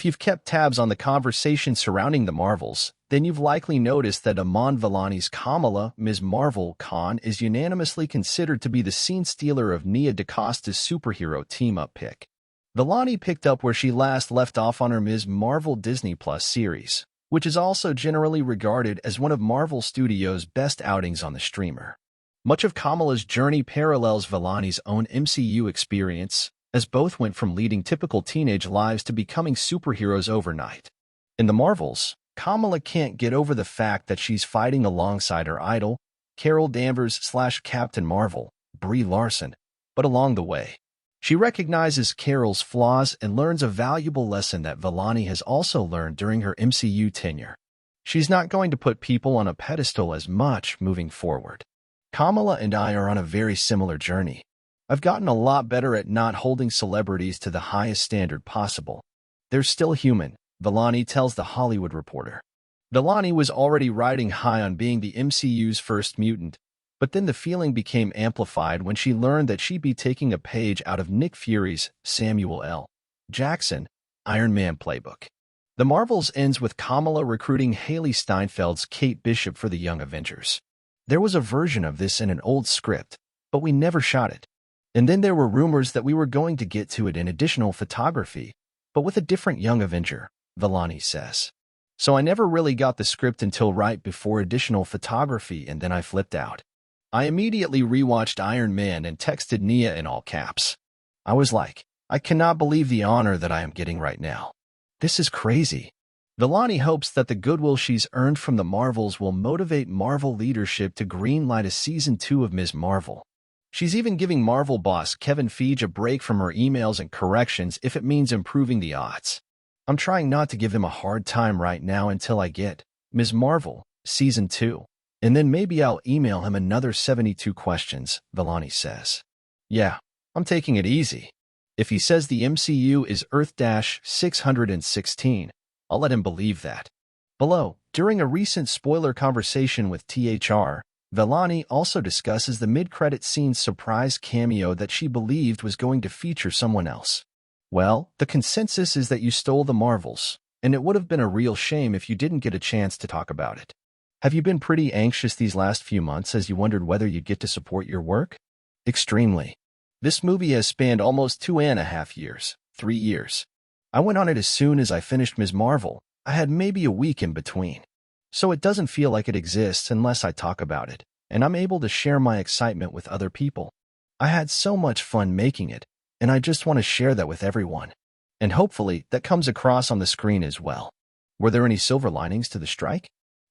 If you've kept tabs on the conversation surrounding the Marvels, then you've likely noticed that Iman Vellani's Kamala, Ms. Marvel Khan, is unanimously considered to be the scene stealer of Nia DaCosta's superhero team-up pick. Vellani picked up where she last left off on her Ms. Marvel Disney Plus series, which is also generally regarded as one of Marvel Studios' best outings on the streamer. Much of Kamala's journey parallels Vellani's own MCU experience, as both went from leading typical teenage lives to becoming superheroes overnight. In the Marvels, Kamala can't get over the fact that she's fighting alongside her idol, Carol Danvers/Captain Marvel, Brie Larson, but along the way, she recognizes Carol's flaws and learns a valuable lesson that Vellani has also learned during her MCU tenure. She's not going to put people on a pedestal as much moving forward. Kamala and I are on a very similar journey. I've gotten a lot better at not holding celebrities to the highest standard possible. They're still human, Vellani tells The Hollywood Reporter. Vellani was already riding high on being the MCU's first mutant, but then the feeling became amplified when she learned that she'd be taking a page out of Nick Fury's Samuel L. Jackson Iron Man playbook. The Marvels ends with Kamala recruiting Haley Steinfeld's Kate Bishop for the Young Avengers. There was a version of this in an old script, but we never shot it. And then there were rumors that we were going to get to it in additional photography, but with a different young Avenger, Vellani says. So I never really got the script until right before additional photography, and then I flipped out. I immediately rewatched Iron Man and texted Nia in all caps. I was like, I cannot believe the honor that I am getting right now. This is crazy. Vellani hopes that the goodwill she's earned from the Marvels will motivate Marvel leadership to greenlight a Season 2 of Ms. Marvel. She's even giving Marvel boss Kevin Feige a break from her emails and corrections if it means improving the odds. I'm trying not to give him a hard time right now until I get Ms. Marvel, Season 2. And then maybe I'll email him another 72 questions, Vellani says. Yeah, I'm taking it easy. If he says the MCU is Earth-616, I'll let him believe that. Below, during a recent spoiler conversation with THR, Vellani also discusses the mid-credit scene's surprise cameo that she believed was going to feature someone else. Well, the consensus is that you stole the Marvels, and it would have been a real shame if you didn't get a chance to talk about it. Have you been pretty anxious these last few months as you wondered whether you'd get to support your work? Extremely. This movie has spanned almost 2.5 years, 3 years. I went on it as soon as I finished Ms. Marvel. I had maybe a week in between. So it doesn't feel like it exists unless I talk about it, and I'm able to share my excitement with other people. I had so much fun making it, and I just want to share that with everyone. And hopefully that comes across on the screen as well. Were there any silver linings to the strike?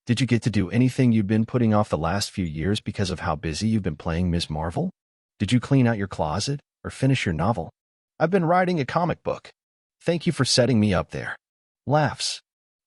Did you get to do anything you've been putting off the last few years because of how busy you've been playing Ms. Marvel? Did you clean out your closet or finish your novel? I've been writing a comic book. Thank you for setting me up there. Laughs.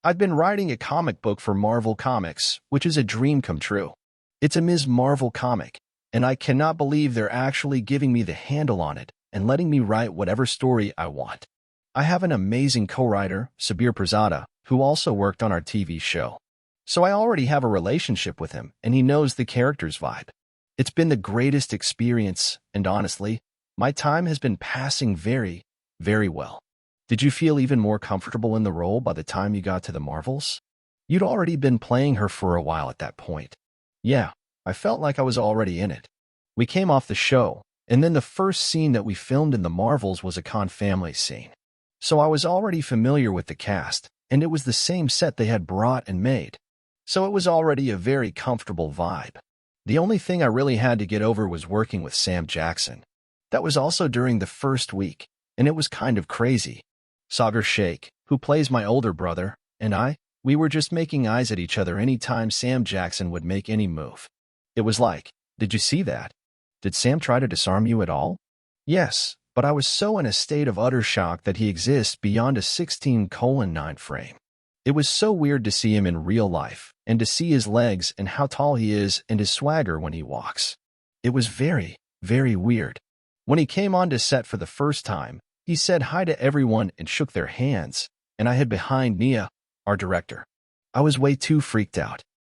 I've been writing a comic book for Marvel Comics, which is a dream come true. It's a Ms. Marvel comic, and I cannot believe they're actually giving me the handle on it and letting me write whatever story I want. I have an amazing co-writer, Sabir Pirzada, who also worked on our TV show. So I already have a relationship with him, and he knows the character's vibe. It's been the greatest experience, and honestly, my time has been passing very, very well. Did you feel even more comfortable in the role by the time you got to the Marvels? You'd already been playing her for a while at that point. Yeah, I felt like I was already in it. We came off the show, and then the first scene that we filmed in the Marvels was a Khan family scene. So I was already familiar with the cast, and it was the same set they had brought and made. So it was already a very comfortable vibe. The only thing I really had to get over was working with Sam Jackson. That was also during the first week, and it was kind of crazy. Sagar Sheikh, who plays my older brother, and we were just making eyes at each other any time Sam Jackson would make any move. It was like, did you see that? Did Sam try to disarm you at all? Yes, but I was so in a state of utter shock that he exists beyond a 16:9 frame. It was so weird to see him in real life, and to see his legs and how tall he is and his swagger when he walks. It was very, very weird. When he came onto set for the first time, he said hi to everyone and shook their hands, and I hid behind Nia, our director. I was way too freaked out.